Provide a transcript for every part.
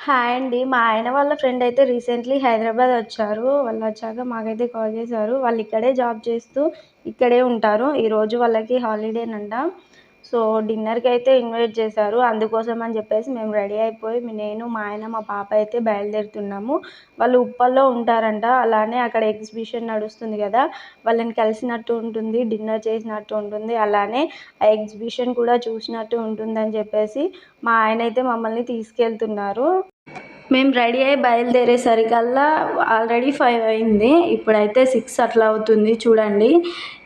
Hi అండి. మా ఆయన వాళ్ళ ఫ్రెండ్ అయితే రీసెంట్‌లీ హైదరాబాద్ వచ్చారు. వాళ్ళొచ్చాక మాకైతే కాల్ చేశారు. వాళ్ళు ఇక్కడే జాబ్ చేస్తూ ఇక్కడే ఉంటారు. ఈరోజు వాళ్ళకి హాలిడేనంట. సో, డిన్నర్‌కైతే ఇన్వైట్ చేశారు. అందుకోసం అని చెప్పేసి మేము రెడీ అయిపోయి నేను, మా ఆయన, మా పాప అయితే బయలుదేరుతున్నాము. వాళ్ళు ఉప్పల్లో ఉంటారంట. అలానే అక్కడ ఎగ్జిబిషన్ నడుస్తుంది కదా! వాళ్ళని కలిసినట్టు ఉంటుంది. డిన్నర్ చేసినట్టు ఉంటుంది. అలానే ఆ ఎగ్జిబిషన్ కూడా చూసినట్టు ఉంటుందని చెప్పేసి మా ఆయనైతే మమ్మల్ని తీసుకెళ్తున్నారు. మేము రెడీ అయ్యి బయలుదేరేసరికల్లా ఆల్రెడీ 5 అయింది. ఇప్పుడైతే 6 అట్లా అవుతుంది చూడండి.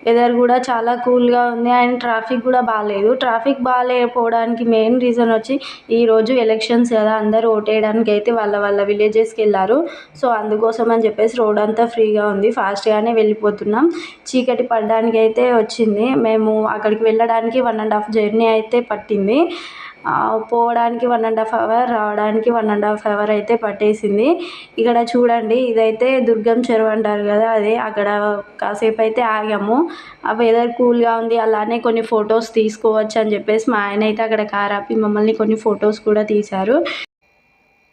వెదర్ కూడా చాలా కూల్‌గా ఉంది. అండ్ ట్రాఫిక్ కూడా బాలేదు. ట్రాఫిక్ బాలేకపోవడానికి మెయిన్ రీజన్ వచ్చి ఈరోజు ఎలక్షన్స్ కదా! అందరూ ఓటేయడానికైతే వాళ్ళ వాళ్ళ విలేజెస్‌కెళ్లారు. సో, అందుకోసం అని చెప్పేసి రోడ్ అంతా ఫ్రీగా ఉంది. ఫాస్ట్‌గానే వెళ్ళిపోతున్నాం. చీకటి పడడానికైతే వచ్చింది. మేము అక్కడికి వెళ్ళడానికి 1 ½ జర్నీ అయితే పట్టింది. పోవడానికి 1 ½ అవర్, రావడానికి 1 ½ అవర్ అయితే పట్టేసింది. ఇక్కడ చూడండి, ఇదైతే దుర్గం చెరువు అంటారు కదా! అదే అక్కడ కాసేపు అయితే ఆగాము. ఆ వెదర్ కూల్‌గా ఉంది. అలానే కొన్ని ఫొటోస్ తీసుకోవచ్చు అని చెప్పేసి మా ఆయన అయితే అక్కడ కార్ ఆపి మమ్మల్ని కొన్ని ఫొటోస్ కూడా తీశారు.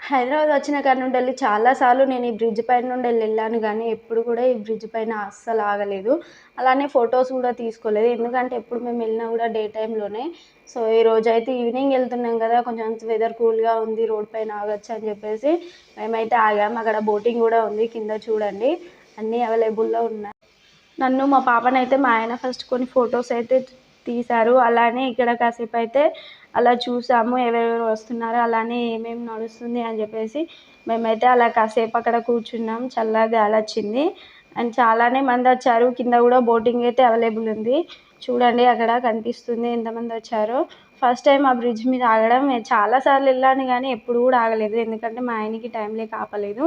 హైదరాబాద్ వచ్చిన కాడ నుండెళ్ళి చాలా సార్లు నేను ఈ బ్రిడ్జ్ పైన నుండెళ్ళి వెళ్ళాను గానీ, ఎప్పుడు కూడా ఈ బ్రిడ్జ్ పైన అస్సలు ఆగలేదు. అలానే ఫొటోస్ కూడా తీసుకోలేదు. ఎందుకంటే ఎప్పుడు మేము వెళ్ళినా కూడా డే టైమ్‌లోనే. సో, ఈరోజైతే ఈవినింగ్ వెళ్తున్నాం కదా! కొంచెం వెదర్ కూల్‌గా ఉంది. రోడ్ పైన ఆగొచ్చు అని చెప్పేసి మేమైతే ఆగాము. అక్కడ బోటింగ్ కూడా ఉంది. కింద చూడండి అన్నీ అవైలబుల్‌లో ఉన్నాయి. నన్ను, మా పాపనైతే మా ఆయన ఫస్ట్ కొన్ని ఫొటోస్ అయితే తీశారు. అలానే ఇక్కడ కాసేపైతే అలా చూసాము. ఎవరెవరు వస్తున్నారు, అలానే ఏమేమి నడుస్తుంది అని చెప్పేసి మేమైతే అలా కాసేపు అక్కడ కూర్చున్నాం. చల్లగా గాలొచ్చింది. అండ్ చాలానే మందొచ్చారు. కింద కూడా బోటింగ్ అయితే అవైలబుల్ ఉంది. చూడండి అక్కడ కనిపిస్తుంది ఎంతమంది వచ్చారో. ఫస్ట్ టైం ఆ బ్రిడ్జ్ మీద ఆగడం. నేను చాలా సార్లు వెళ్ళాను కానీ ఎప్పుడు కూడా ఆగలేదు. ఎందుకంటే మా ఆయనకి టైం లేక ఆపలేదు.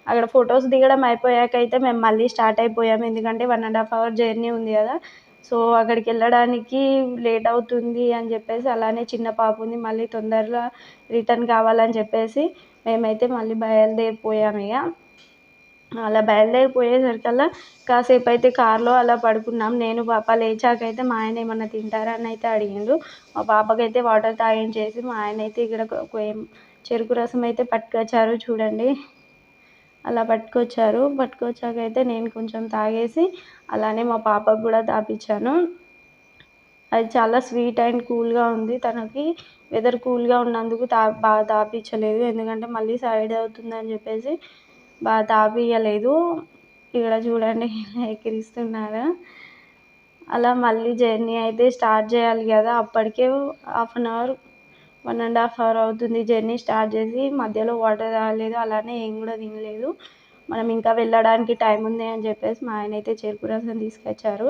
అక్కడ ఫొటోస్ దిగడం అయిపోయాకైతే మేము మళ్ళీ స్టార్ట్ అయిపోయాము. ఎందుకంటే 1 ½ అవర్ జర్నీ ఉంది కదా! సో, అక్కడికి వెళ్ళడానికి లేట్ అవుతుంది అని చెప్పేసి, అలానే చిన్న పాప ఉంది. మళ్ళీ తొందరగా రిటర్న్ కావాలని చెప్పేసి మేమైతే మళ్ళీ బయలుదేరిపోయాము ఇక. అలా బయలుదేరిపోయేసరికల్లా కాసేపైతే కార్‌లో అలా పడుకున్నాం. నేను, పాప లేచాకైతే మా ఆయన ఏమన్నా తింటారా అని అయితే అడిగిండు. మా పాపకైతే వాటర్ తాగించేసి మా ఆయనైతే ఇక్కడ చెరుకు రసం అయితే పట్టుకొచ్చారు చూడండి. అలా పట్టుకొచ్చారు. పట్టుకొచ్చాకైతే నేను కొంచెం తాగేసి అలానే మా పాపకు కూడా తాపిచ్చాను. అది చాలా స్వీట్ అండ్ కూల్‌గా ఉంది. తనకి వెదర్ కూల్‌గా ఉన్నందుకు బాగా తాపిచ్చలేదు. ఎందుకంటే మళ్ళీ సైడ్ అవుతుందని చెప్పేసి బాగా తాపియలేదు. ఇక్కడ చూడండి ఎలా ఎక్కిరిస్తున్నారో. అలా మళ్ళీ జర్నీ అయితే స్టార్ట్ చేయాలి కదా! అప్పటికే హాఫ్ అన్ అవర్, 1 ½ అవర్ అవుతుంది జర్నీ స్టార్ట్ చేసి. మధ్యలో వాటర్ తాగలేదు. అలానే ఏం కూడా తినలేదు. మనం ఇంకా వెళ్ళడానికి టైం ఉంది అని చెప్పేసి మా ఆయన అయితే చెరుకు రసం తీసుకొచ్చారు.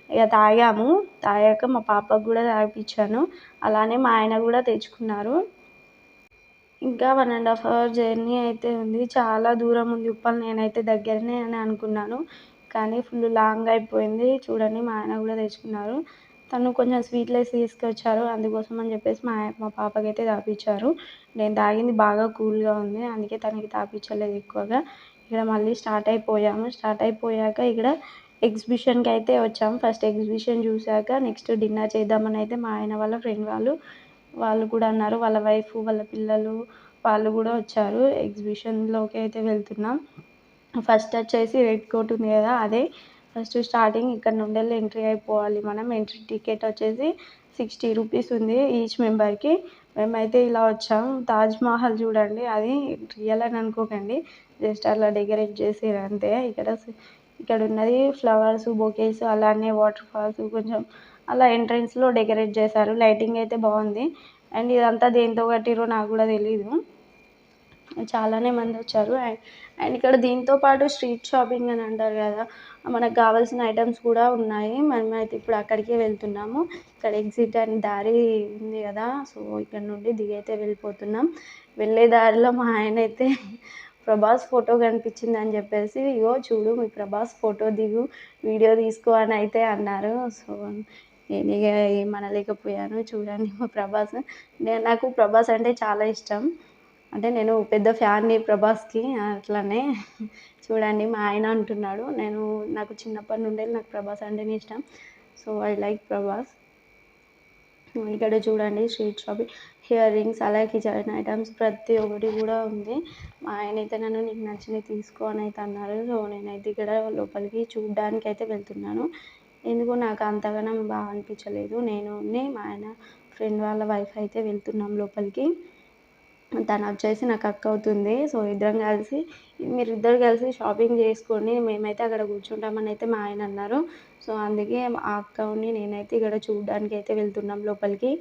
ఇక తాగాము. తాగాక మా పాపకు కూడా తాగిపిచ్చాను. అలానే మా ఆయన కూడా తెచ్చుకున్నారు. ఇంకా 1 ½ అవర్ జర్నీ అయితే ఉంది. చాలా దూరం ఉంది ఉప్పల్. నేనైతే దగ్గరనే అని అనుకున్నాను. కానీ ఫుల్ లాంగ్ అయిపోయింది. చూడండి మా ఆయన కూడా తెచ్చుకున్నారు. తను కొంచెం స్వీట్‌లెస్ తీసుకొచ్చారు. అందుకోసం అని చెప్పేసి మా పాపకైతే తాపిచ్చారు. నేను తాగింది బాగా కూల్‌గా ఉంది. అందుకే తనకి తాపిచ్చలేదు ఎక్కువగా. ఇక్కడ మళ్ళీ స్టార్ట్ అయిపోయాము. స్టార్ట్ అయిపోయాక ఇక్కడ ఎగ్జిబిషన్‌కి అయితే వచ్చాము. ఫస్ట్ ఎగ్జిబిషన్ చూసాక నెక్స్ట్ డిన్నర్ చేద్దామని అయితే మా ఆయన వాళ్ళ ఫ్రెండ్ వాళ్ళు కూడా అన్నారు. వాళ్ళ వైఫ్, వాళ్ళ పిల్లలు వాళ్ళు కూడా వచ్చారు. ఎగ్జిబిషన్‌లోకి అయితే వెళ్తున్నాం. ఫస్ట్ వచ్చేసి రెడ్ కోట్ ఉంది కదా! అదే ఫస్ట్ స్టార్టింగ్. ఇక్కడ నుండెళ్ళి ఎంట్రీ అయిపోవాలి మనం. ఎంట్రీ టికెట్ వచ్చేసి 60 రూపీస్ ఉంది ఈచ్ మెంబర్‌కి. మేమైతే ఇలా వచ్చాం. తాజ్‌మహల్ చూడండి, అది రియల్ అని అనుకోకండి. జస్ట్ అలా డెకరేట్ చేసిర్రు అంతే. ఇక్కడ ఉన్నది ఫ్లవర్స్, బొకేస్, అలానే వాటర్ ఫాల్స్ కొంచెం అలా ఎంట్రన్స్‌లో డెకరేట్ చేశారు. లైటింగ్ అయితే బాగుంది. అండ్ ఇదంతా దేనితో కట్టిర్రో నాకు కూడా తెలీదు. చాలానే మందొచ్చారు. అండ్ ఇక్కడ దీంతో పాటు స్ట్రీట్ షాపింగ్ అని అంటారు కదా! మనకు కావాల్సిన ఐటెమ్స్ కూడా ఉన్నాయి. మనమైతే ఇప్పుడు అక్కడికే వెళ్తున్నాము. ఇక్కడ ఎగ్జిట్ అని దారి ఉంది కదా! సో, ఇక్కడ నుండి దిగైతే వెళ్ళిపోతున్నాం. వెళ్ళే దారిలో మా ఆయనైతే ప్రభాస్ ఫోటో కనిపించిందని చెప్పేసి, "ఇగో చూడు మీ ప్రభాస్ ఫోటో దిగు, వీడియో తీసుకో" అని అయితే అన్నారు. సో, నేను ఇక ఏమనలేకపోయాను. చూడండి మా ప్రభాస్. నాకు ప్రభాస్ అంటే చాలా ఇష్టం. అంటే నేను పెద్ద ఫ్యాన్‌ని ప్రభాస్‌కి. అట్లనే చూడండి మా ఆయన అంటున్నాడు. నాకు చిన్నప్పటి నుండి నాకు ప్రభాస్ అంటేనే ఇష్టం. So, I like Prabhas. ఇక్కడ చూడండి స్ట్రీట్ షాపింగ్. ఇయర్ రింగ్స్ అలాగే కిచెన్ ఐటమ్స్ ప్రతి ఒక్కటి కూడా ఉంది. మా ఆయన అయితే నన్ను నీకు నచ్చినవి తీసుకో అని అయితే అన్నారు. సో నేనైతే ఇక్కడ లోపలికి చూడ్డానికి అయితే వెళ్తున్నాను. ఎందుకో నాకు అంతగానం బాగా అనిపించలేదు. నేను మా ఆయన ఫ్రెండ్ వాళ్ళ వైఫ్ అయితే వెళ్తున్నాం లోపలికి. తను వచ్చేసి నాకు అక్క అవుతుంది. సో ఇద్దరం కలిసి మీరిద్దరు కలిసి షాపింగ్ చేసుకోండి, మేమైతే అక్కడ కూర్చుంటామని అయితే మా ఆయన అన్నారు. సో అందుకే ఆ అక్క నేనైతే ఇక్కడ చూడ్డానికి అయితే వెళ్తున్నాం లోపలికి.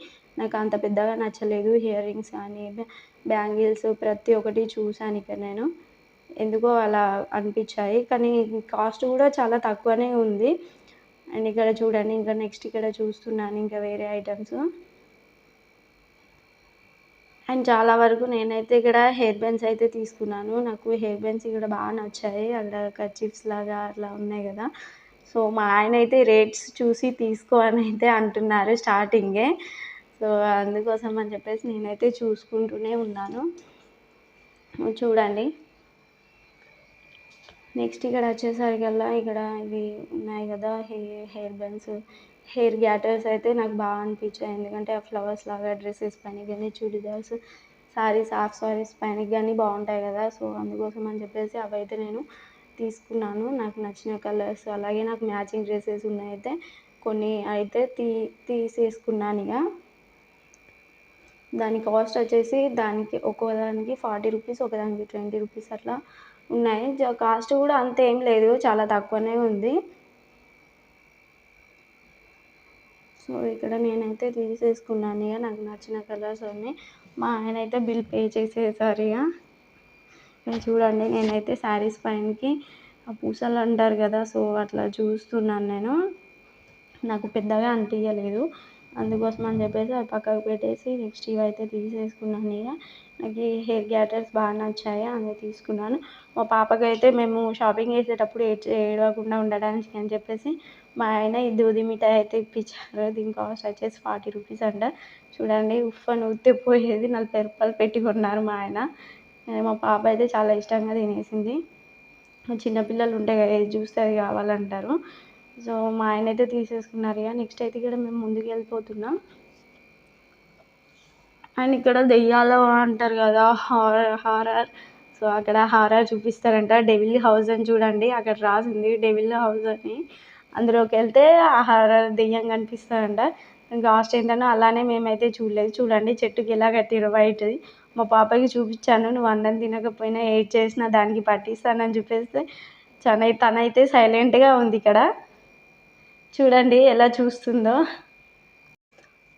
నాకు అంత పెద్దగా నచ్చలేదు. ఇయర్ రింగ్స్ కానీ బ్యాంగిల్స్ ప్రతి ఒక్కటి చూశాను ఇక్కడ నేను. ఎందుకో అలా అనిపించాయి. కానీ కాస్ట్ కూడా చాలా తక్కువనే ఉంది. అండ్ ఇక్కడ చూడండి, ఇంకా నెక్స్ట్ ఇక్కడ చూస్తున్నాను ఇంకా వేరే ఐటమ్స్. అండ్ చాలా వరకు నేనైతే ఇక్కడ హెయిర్ బ్యాండ్స్ అయితే తీసుకున్నాను. నాకు హెయిర్ బ్యాండ్స్ ఇక్కడ బాగా నచ్చాయి. అక్కడ కర్చీఫ్స్ లాగా అట్లా ఉన్నాయి కదా. సో మా ఆయన అయితే రేట్స్ చూసి తీసుకో అని అయితే అంటున్నారు స్టార్టింగే. సో అందుకోసం అని చెప్పేసి నేనైతే చూసుకుంటూనే ఉన్నాను. చూడండి, నెక్స్ట్ ఇక్కడ వచ్చేసరికల్లా ఇక్కడ ఇవి ఉన్నాయి కదా హెయిర్ బ్యాండ్స్, హెయిర్ గ్యాటర్స్ అయితే నాకు బాగా అనిపించాయి. ఎందుకంటే ఆ ఫ్లవర్స్ లాగా డ్రెస్సెస్ పైన కానీ చుడిదార్స్, సారీస్, హాఫ్ సారీస్ పైన కానీ బాగుంటాయి కదా. సో అందుకోసం అని చెప్పేసి అవైతే నేను తీసుకున్నాను. నాకు నచ్చిన కలర్స్ అలాగే నాకు మ్యాచింగ్ డ్రెస్సెస్ ఉన్నాయితే కొన్ని అయితే తీసేసుకున్నాను ఇక. దాని కాస్ట్ వచ్చేసి దానికి ఒక్కోదానికి 40 రూపీస్, ఒకదానికి 20 రూపీస్ అట్లా ఉన్నాయి. కాస్ట్ కూడా అంత ఏం లేదు, చాలా తక్కువనే ఉంది. సో ఇక్కడ నేనైతే తీసేసుకున్నాను ఇక నాకు నచ్చిన కలర్స్ అన్నీ. మా ఆయన అయితే బిల్ పే చేసేసారు ఇక. చూడండి, నేనైతే శారీస్ పైనకి ఆ పూసలు అంటారు కదా, సో అట్లా చూస్తున్నాను నేను. నాకు పెద్దగా అనిపించలేదు. అందుకోసం అని చెప్పేసి అవి పక్కకు పెట్టేసి నెక్స్ట్ ఇవైతే తీసేసుకున్నాను ఇక. నాకు ఈ హెయిర్ గ్యాటర్స్ బాగా నచ్చాయి, అందుకే తీసుకున్నాను. మా పాపకి అయితే మేము షాపింగ్ చేసేటప్పుడు ఏడవకుండా ఉండడానికి అని చెప్పేసి మా ఆయన ఈ దూది మిఠాయి అయితే ఇప్పించారు. దీని కాస్ట్ వచ్చేసి 40 రూపీస్ అంట. చూడండి, ఉఫ్ అని ఊరితే పోయేది. 40 రూపాయలు పెట్టి కొన్నారు మా ఆయన. మా పాప అయితే చాలా ఇష్టంగా తినేసింది. చిన్నపిల్లలు ఉంటాయి కదా, ఏది చూస్తే అది కావాలంటారు. సో మా ఆయన అయితే తీసేసుకున్నారు ఇక. నెక్స్ట్ అయితే ఇక్కడ మేము ముందుకు వెళ్ళిపోతున్నాం. అండ్ ఇక్కడ దెయ్యాలు అంటారు కదా, హారర్. సో అక్కడ హారర్ చూపిస్తారంట. డెవిల్ హౌస్ అని చూడండి, అక్కడ రాసింది డెవిల్ హౌస్ అని. అందులోకి వెళ్తే ఆ హారర్ దెయ్యం కనిపిస్తారంట. కాస్ట్ ఏంటనో అలానే మేమైతే చూడలేదు. చూడండి చెట్టుకి ఎలా కట్టిరు వైట్ది. మా పాపకి చూపించాను, నువ్వు అన్నం తినకపోయినా ఏడ్ చేసినా దానికి పట్టిస్తానని చెప్పేస్తే తనైతే సైలెంట్గా ఉంది ఇక్కడ. చూడండి ఎలా చూస్తుందో.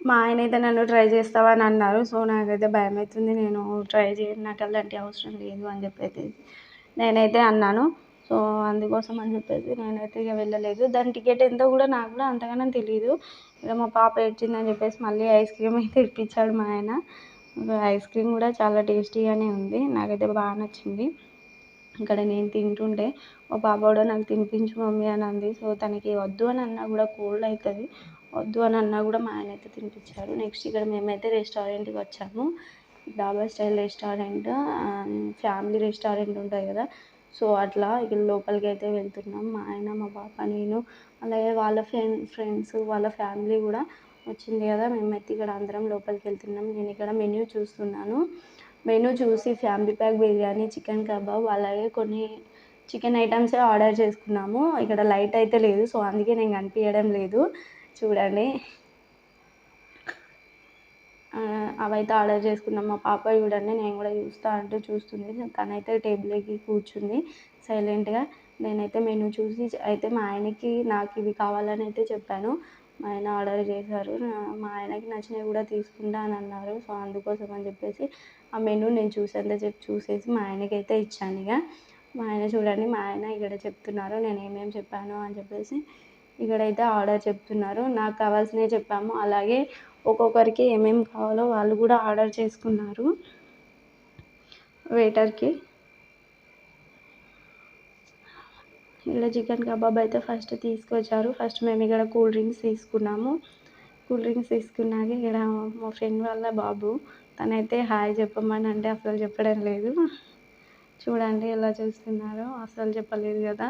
మా ఆయన అయితే నన్ను ట్రై చేస్తావా అని అన్నారు. సో నాకైతే భయం అవుతుంది, నేను ట్రై చేయను, నాకు అలాంటి అవసరం లేదు అని చెప్పేసి నేనైతే అన్నాను. సో అందుకోసం అని చెప్పేసి నేనైతే ఇక వెళ్ళలేదు. దాని టికెట్ ఎంతో కూడా నాకు కూడా అంతగానో తెలియదు. ఇక మా పాప ఏడ్చిందని చెప్పేసి మళ్ళీ ఐస్ క్రీమ్ అయితే ఇప్పించాడు మా ఆయన. ఐస్ క్రీమ్ కూడా చాలా టేస్టీగానే ఉంది, నాకైతే బాగా నచ్చింది. ఇక్కడ నేను తింటుంటే మా పాప కూడా నాకు తినిపించు మమ్మీ అని అంది. సో తనకి వద్దు అని అన్నా కూడా కోల్డ్ అవుతుంది, వద్దు అని అన్నా కూడా మా ఆయన అయితే తినిపించారు. నెక్స్ట్ ఇక్కడ మేమైతే రెస్టారెంట్కి వచ్చాము. డాబా స్టైల్ రెస్టారెంట్, ఫ్యామిలీ రెస్టారెంట్ ఉంటుంది కదా, సో అట్లా ఇక్కడ లోపలికి అయితే వెళ్తున్నాం. మా ఆయన, మా పాప, నేను అలాగే వాళ్ళ ఫ్రెండ్స్ వాళ్ళ ఫ్యామిలీ కూడా వచ్చింది కదా. మేమైతే ఇక్కడ అందరం లోపలికి వెళ్తున్నాం. నేను ఇక్కడ మెన్యూ చూస్తున్నాను. మెనూ చూసి family pack biryani, chicken kebab అలాగే కొన్ని చికెన్ ఐటమ్సే ఆర్డర్ చేసుకున్నాము. ఇక్కడ లైట్ అయితే లేదు, సో అందుకే నేను కనిపించడం లేదు. చూడండి, అవైతే ఆర్డర్ చేసుకున్నాం. మా పాప చూడండి, నేను కూడా చూస్తా అంటూ చూస్తుంది. తనైతే టేబుల్ ఎక్కి కూర్చుంది సైలెంట్గా. నేనైతే మెనూ చూసి అయితే మా ఆయనకి నాకు ఇవి కావాలని అయితే చెప్పాను. మా ఆయన ఆర్డర్ చేశారు. మా ఆయనకి నచ్చినవి కూడా తీసుకుంటా అని అన్నారు. సో అందుకోసం అని చెప్పేసి ఆ మెనూ నేను చూసేంతసేపు చూసేసి మా ఆయనకైతే ఇచ్చాను ఇక. మా ఆయన చూడండి, మా ఆయన ఇక్కడ చెప్తున్నారు నేను ఏమేమి చెప్పాను అని చెప్పేసి. ఇక్కడైతే ఆర్డర్ చెప్తున్నారు. నాకు కావాల్సినవి చెప్పాము, అలాగే ఒక్కొక్కరికి ఏమేమి కావాలో వాళ్ళు కూడా ఆర్డర్ చేసుకున్నారు వెయిటర్కి. ఇక్కడ చికెన్ కబాబ్ అయితే ఫస్ట్ తీసుకొచ్చారు. ఫస్ట్ మేము ఇక్కడ కూల్ డ్రింక్స్ తీసుకున్నాము. కూల్ డ్రింక్స్ తీసుకున్నాక ఇక్కడ మా ఫ్రెండ్ వాళ్ళ బాబు, తనైతే హాయ్ చెప్పమని అంటే అసలు చెప్పడం లేదు. చూడండి ఎలా చూస్తున్నారో, అసలు చెప్పలేదు కదా.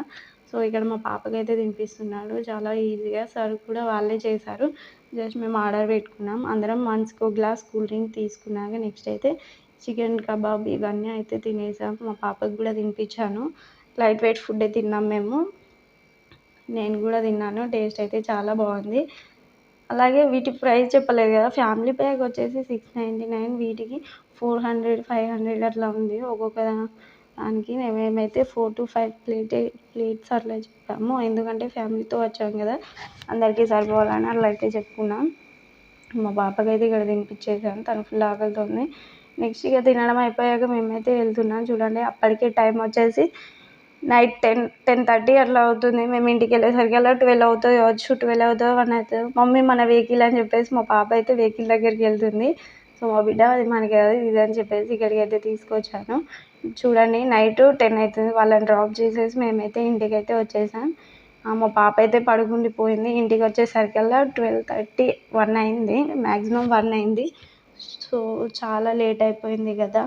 సో ఇక్కడ మా పాపకైతే తినిపిస్తున్నాడు చాలా ఈజీగా. సర్వ్ కూడా వాళ్ళే చేశారు. జస్ట్ మేము ఆర్డర్ పెట్టుకున్నాం. అందరం వన్స్‌కో గ్లాస్ కూల్ డ్రింక్ తీసుకున్నాక నెక్స్ట్ అయితే చికెన్ కబాబ్ ఇవన్నీ అయితే తినేసాం. మా పాపకి కూడా తినిపించాను. లైట్ వెయిట్ ఫుడ్డే తిన్నాం మేము. నేను కూడా తిన్నాను. టేస్ట్ అయితే చాలా బాగుంది. అలాగే వీటి ప్రైస్ చెప్పలేదు కదా. ఫ్యామిలీ ప్యాక్ వచ్చేసి 699, వీటికి 400, 500 అట్లా ఉంది ఒక్కొక్క దానికి. మేమైతే 4-5 ప్లేట్స్ అట్లా చెప్పాము. ఎందుకంటే ఫ్యామిలీతో వచ్చాం కదా, అందరికీ సరిపోవాలని అట్లా అయితే చెప్పుకున్నాం. మా పాపకైతే ఇక్కడ తినిపించేసాను. తను ఫుల్ ఆకలితో ఉంది. నెక్స్ట్ ఇక తినడం అయిపోయాక మేమైతే వెళ్తున్నాం. చూడండి అప్పటికే టైం వచ్చేసి నైట్ 10-10:30 అట్లా అవుతుంది. మేము ఇంటికి వెళ్ళేసరికల్లా 12 అవుతుంది కావచ్చు, 12 అవుతుందో 1 అవుతుందో. మమ్మీ మన వెహికల్ అని చెప్పేసి మా పాప అయితే వెహికల్ దగ్గరికి వెళ్తుంది. సో మా బిడ్డ అది మనకి కాదు ఇది అని చెప్పేసి ఇక్కడికి అయితే తీసుకొచ్చాను. చూడండి నైట్ 10 అవుతుంది. వాళ్ళని డ్రాప్ చేసేసి మేమైతే ఇంటికైతే వచ్చేసాం. మా పాప అయితే పడుకుండిపోయింది. ఇంటికి వచ్చేసరికల్లా 12:30, 1 అయింది. మ్యాక్సిమం 1 అయింది. సో చాలా లేట్ అయిపోయింది కదా.